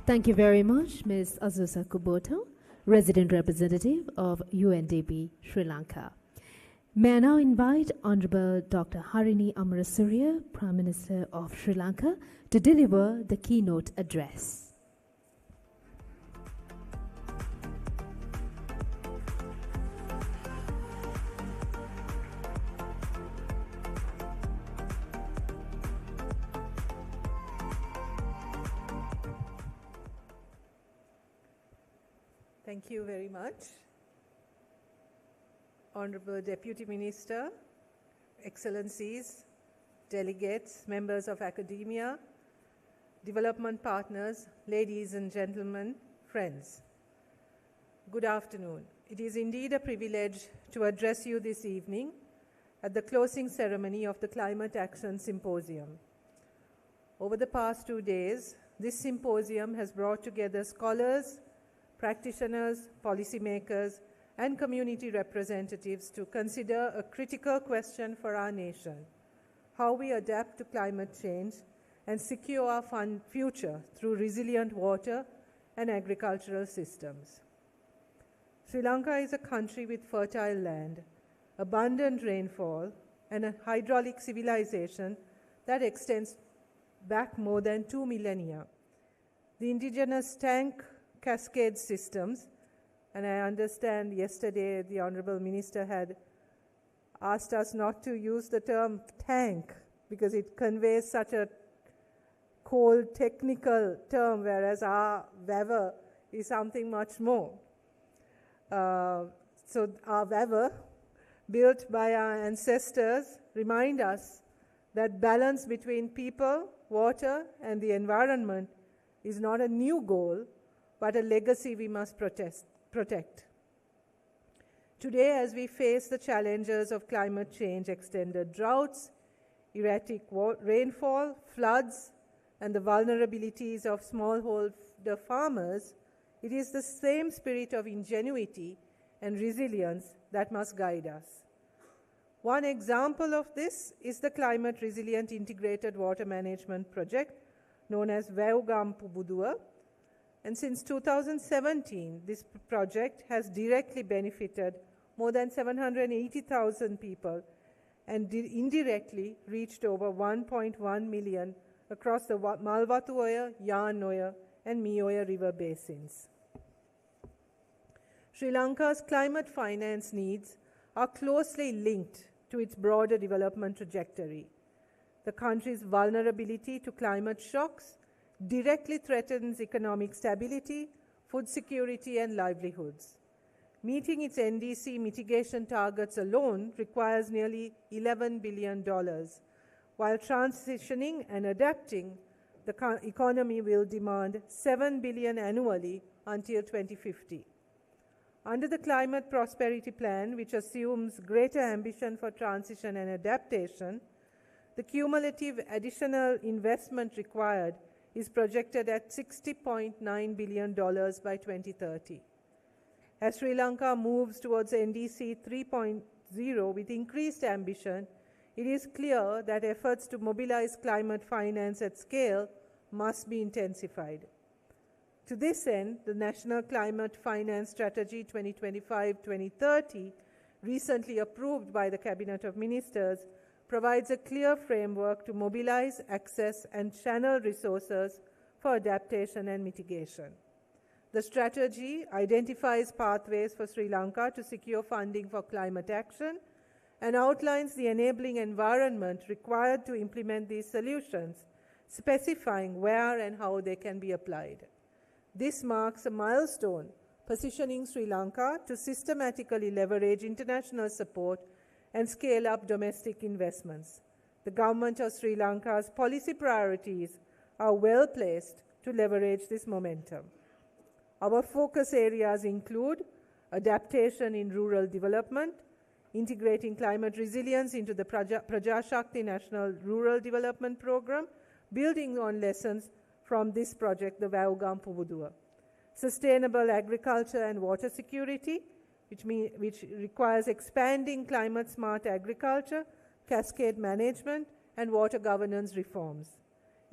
Thank you very much, Ms. Azusa Kuboto, Resident Representative of UNDP, Sri Lanka. May I now invite Honorable Dr. Harini Amarasuriya, Prime Minister of Sri Lanka, to deliver the keynote address. Thank you very much. Honorable Deputy Minister, Excellencies, delegates, members of academia, development partners, ladies and gentlemen, friends. Good afternoon. It is indeed a privilege to address you this evening at the closing ceremony of the Climate Action Symposium. Over the past 2 days, this symposium has brought together scholars, practitioners, policymakers, and community representatives to consider a critical question for our nation: how we adapt to climate change and secure our future through resilient water and agricultural systems. Sri Lanka is a country with fertile land, abundant rainfall, and a hydraulic civilization that extends back more than 2 millennia. The indigenous tank cascade systems, and I understand yesterday the Honorable Minister had asked us not to use the term tank because it conveys such a cold technical term, whereas our weather is something much more. So our weather, built by our ancestors, remind us that balance between people, water, and the environment is not a new goal, but a legacy we must protect. Today, as we face the challenges of climate change, extended droughts, erratic rainfall, floods, and the vulnerabilities of smallholder farmers, it is the same spirit of ingenuity and resilience that must guide us. One example of this is the Climate Resilient Integrated Water Management Project, known as CRIWMP. And since 2017, this project has directly benefited more than 780,000 people and indirectly reached over 1.1 million across the Malwatuoya, Yarnoya, and Mioya river basins. Sri Lanka's climate finance needs are closely linked to its broader development trajectory. The country's vulnerability to climate shocks directly threatens economic stability, food security, and livelihoods. Meeting its NDC mitigation targets alone requires nearly $11 billion, while transitioning and adapting the economy will demand $7 billion annually until 2050. Under the Climate Prosperity Plan, which assumes greater ambition for transition and adaptation, the cumulative additional investment required is projected at $60.9 billion by 2030. As Sri Lanka moves towards NDC 3.0 with increased ambition, it is clear that efforts to mobilize climate finance at scale must be intensified. To this end, the National Climate Finance Strategy 2025-2030, recently approved by the Cabinet of Ministers, provides a clear framework to mobilize, access, and channel resources for adaptation and mitigation. The strategy identifies pathways for Sri Lanka to secure funding for climate action and outlines the enabling environment required to implement these solutions, specifying where and how they can be applied. This marks a milestone, positioning Sri Lanka to systematically leverage international support and scale up domestic investments. The government of Sri Lanka's policy priorities are well placed to leverage this momentum. Our focus areas include adaptation in rural development, integrating climate resilience into the Prajashakti National Rural Development Program, building on lessons from this project, the CRIWMP, sustainable agriculture and water security, which requires expanding climate-smart agriculture, cascade management, and water governance reforms.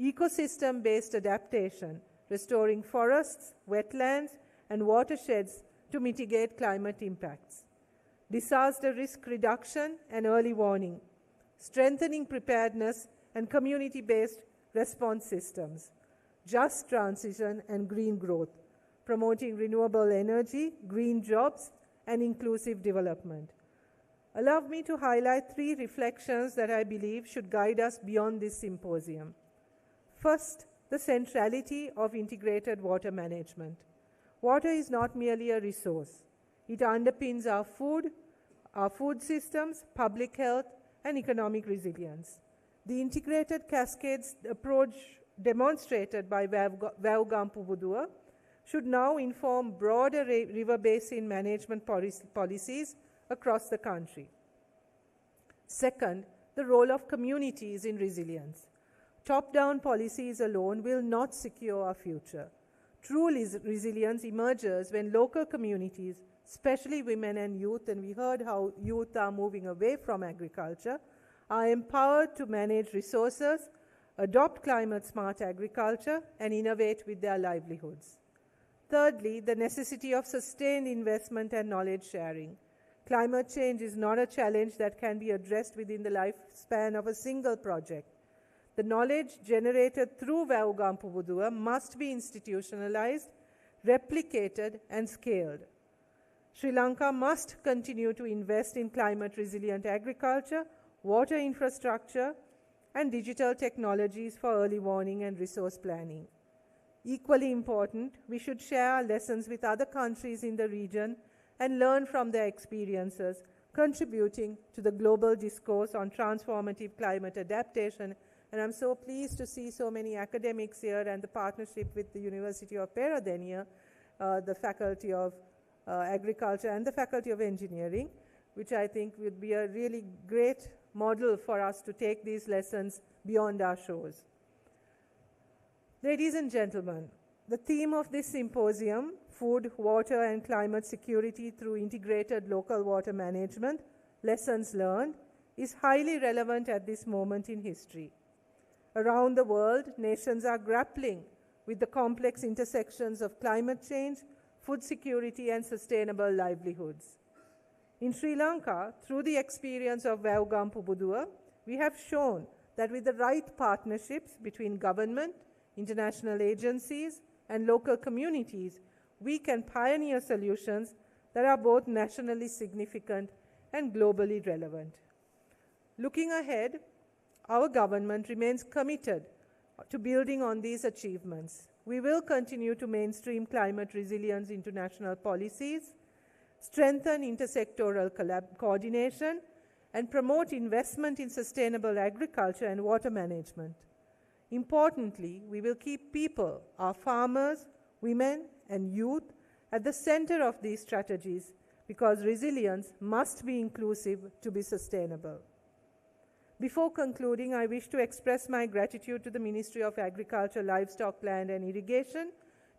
Ecosystem-based adaptation, restoring forests, wetlands, and watersheds to mitigate climate impacts, disaster risk reduction and early warning, strengthening preparedness and community-based response systems, just transition and green growth, promoting renewable energy, green jobs, and inclusive development. Allow me to highlight 3 reflections that I believe should guide us beyond this symposium. First, the centrality of integrated water management. Water is not merely a resource. It underpins our food systems, public health, and economic resilience. The integrated cascades approach demonstrated by CRIWMP Ubudua should now inform broader river basin management policies across the country. Second, the role of communities in resilience. Top-down policies alone will not secure our future. True resilience emerges when local communities, especially women and youth, and we heard how youth are moving away from agriculture, are empowered to manage resources, adopt climate-smart agriculture, and innovate with their livelihoods. Thirdly, the necessity of sustained investment and knowledge sharing. Climate change is not a challenge that can be addressed within the lifespan of a single project. The knowledge generated through CRIWMP Ubudua must be institutionalized, replicated, and scaled. Sri Lanka must continue to invest in climate-resilient agriculture, water infrastructure, and digital technologies for early warning and resource planning. Equally important, we should share our lessons with other countries in the region and learn from their experiences, contributing to the global discourse on transformative climate adaptation. And I'm so pleased to see so many academics here and the partnership with the University of Peradeniya, the Faculty of Agriculture and the Faculty of Engineering, which I think would be a really great model for us to take these lessons beyond our shores. Ladies and gentlemen, the theme of this symposium, Food, Water, and Climate Security through Integrated Local Water Management, Lessons Learned, is highly relevant at this moment in history. Around the world, nations are grappling with the complex intersections of climate change, food security, and sustainable livelihoods. In Sri Lanka, through the experience of CRIWMP Ubudua, we have shown that with the right partnerships between government, international agencies, and local communities, we can pioneer solutions that are both nationally significant and globally relevant. Looking ahead, our government remains committed to building on these achievements. We will continue to mainstream climate resilience into national policies, strengthen intersectoral coordination, and promote investment in sustainable agriculture and water management. Importantly, we will keep people, our farmers, women, and youth at the center of these strategies because resilience must be inclusive to be sustainable. Before concluding, I wish to express my gratitude to the Ministry of Agriculture, Livestock, Land and Irrigation,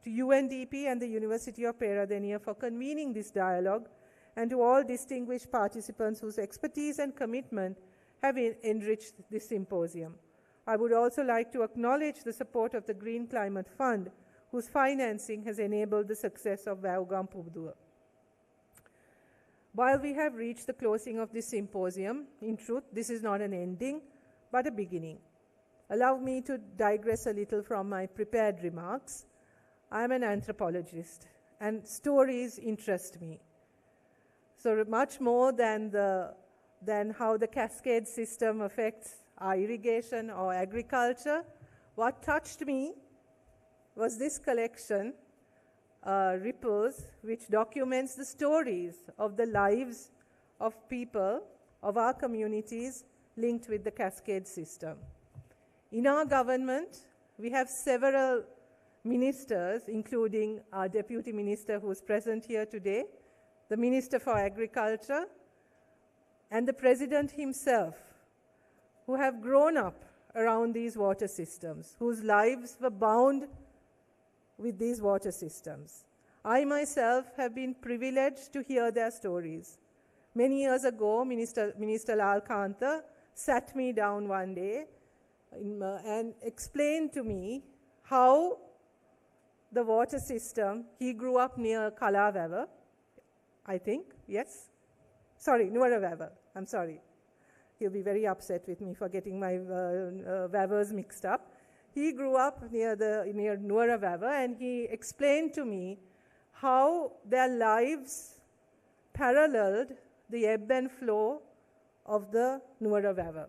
to UNDP and the University of Peradeniya for convening this dialogue, and to all distinguished participants whose expertise and commitment have enriched this symposium. I would also like to acknowledge the support of the Green Climate Fund, whose financing has enabled the success of CRIWMP Ubudua. While we have reached the closing of this symposium, in truth, this is not an ending, but a beginning. Allow me to digress a little from my prepared remarks. I'm an anthropologist, and stories interest me. So much more than how the cascade system affects our irrigation or agriculture, what touched me was this collection, Ripples, which documents the stories of the lives of people, of our communities linked with the cascade system. In our government, we have several ministers, including our Deputy Minister who is present here today, the Minister for Agriculture, and the President himself, who have grown up around these water systems, whose lives were bound with these water systems. I myself have been privileged to hear their stories. Many years ago, Minister Lal Kanta sat me down one day and explained to me how the water system. He grew up near Kalawewa, I think, yes? Sorry, Nuwarawewa, I'm sorry. He'll be very upset with me for getting my Wewers mixed up. He grew up near Nuwarawewa, and he explained to me how their lives paralleled the ebb and flow of the Nuwarawewa.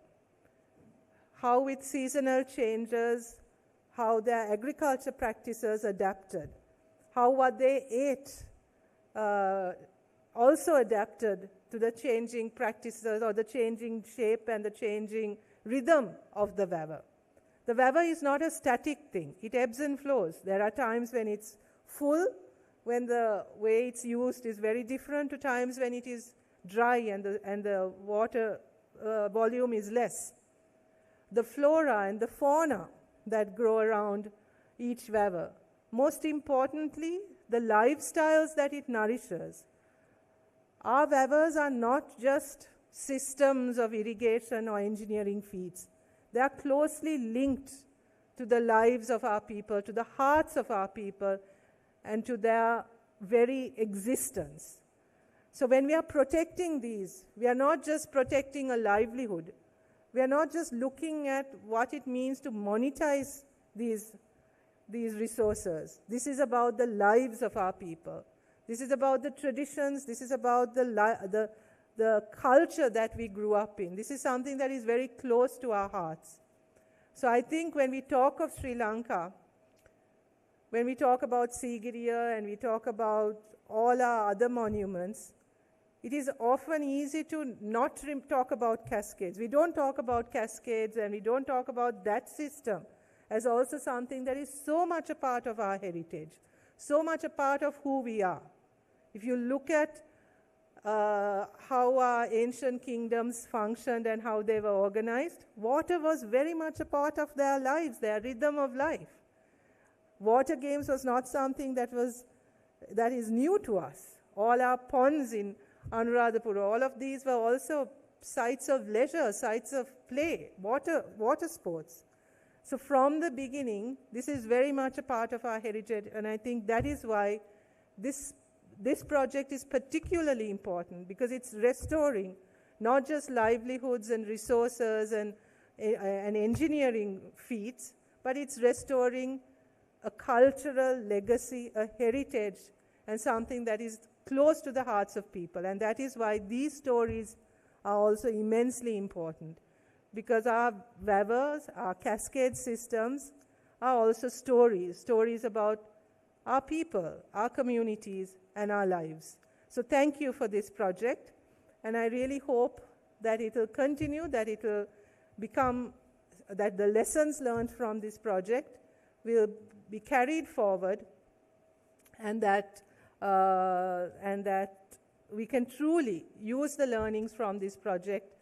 How with seasonal changes, how their agriculture practices adapted, how what they ate also adapted to the changing practices or the changing shape and the changing rhythm of the Wewa. The Wewa is not a static thing. It ebbs and flows. There are times when it's full, when the way it's used is very different, to times when it is dry and the water volume is less. The flora and the fauna that grow around each Wewa. Most importantly, the lifestyles that it nourishes. Our Wewas are not just systems of irrigation or engineering feats. They are closely linked to the lives of our people, to the hearts of our people, and to their very existence. So when we are protecting these, we are not just protecting a livelihood. We are not just looking at what it means to monetize these resources. This is about the lives of our people. This is about the traditions. This is about the culture that we grew up in. This is something that is very close to our hearts. So I think when we talk of Sri Lanka, when we talk about Sigiriya and we talk about all our other monuments, it is often easy to not talk about cascades. We don't talk about cascades, and we don't talk about that system as also something that is so much a part of our heritage, so much a part of who we are. If you look at how our ancient kingdoms functioned and how they were organized, water was very much a part of their lives, their rhythm of life. Water games was not something that is new to us. All our ponds in Anuradhapura, all of these were also sites of leisure, sites of play, water sports. So from the beginning, this is very much a part of our heritage, and I think that is why this project is particularly important, because it's restoring not just livelihoods and resources and engineering feats, but it's restoring a cultural legacy, a heritage, and something that is close to the hearts of people. And that is why these stories are also immensely important, because our Wewas, our cascade systems, are also stories about our people, our communities, and our lives. So thank you for this project, and I really hope that it will continue, that it will become, that the lessons learned from this project will be carried forward, and that we can truly use the learnings from this project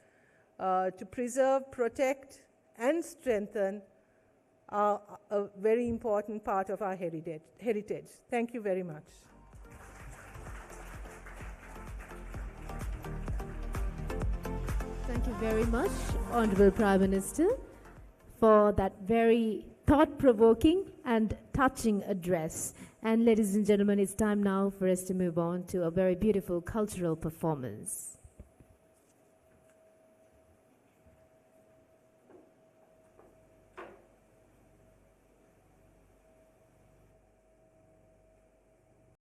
to preserve, protect, and strengthen a very important part of our heritage. Thank you very much. Thank you very much, Honorable Prime Minister, for that very thought-provoking and touching address. And ladies and gentlemen, it's time now for us to move on to a very beautiful cultural performance.